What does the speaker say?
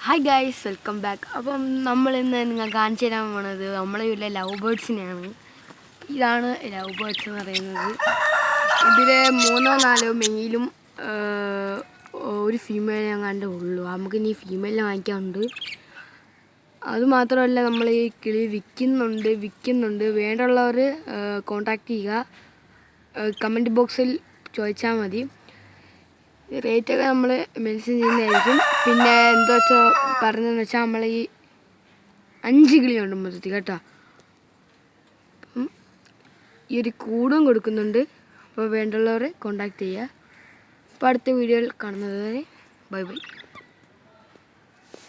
Hi guys, welcome back. അപ്പം നമ്മളിന്ന് നിങ്ങൾ കാണിച്ചു തരാൻ പോണത് നമ്മളെ വീട്ടിലെ ലവ് ബേർഡ്സിനെയാണ്. ഇതാണ് ലവ് ബേർഡ്സ് എന്ന് പറയുന്നത്. ഇതിൽ 3-4 മെയിലും ഒരു ഫീമെയിൽ ഞാൻ കണ്ടേ ഉള്ളൂ. നമുക്ക് ഇനി ഫീമെയിലിനെ വാങ്ങിക്കാറുണ്ട്. അതുമാത്രമല്ല, നമ്മൾ ഈ കിളി വിൽക്കുന്നുണ്ട്. വേണ്ടുള്ളവർ കോണ്ടാക്ട് ചെയ്യുക. കമൻറ്റ് ബോക്സിൽ ചോദിച്ചാൽ മതി. റേറ്റൊക്കെ നമ്മൾ മെൻഷൻ ചെയ്യുന്നതായിരിക്കും. പിന്നെ എന്താ വെച്ചാൽ പറഞ്ഞതെന്ന് വെച്ചാൽ നമ്മൾ ഈ 5 കിളിയുണ്ട് മൊത്തത്തിൽ കേട്ടോ. അപ്പം ഈ ഒരു കൂടും കൊടുക്കുന്നുണ്ട്. അപ്പോൾ വേണ്ടുള്ളവരെ കോണ്ടാക്ട് ചെയ്യുക. അപ്പോൾ അടുത്ത വീഡിയോയിൽ കാണുന്നത് വരെ ബൈ ബൈ.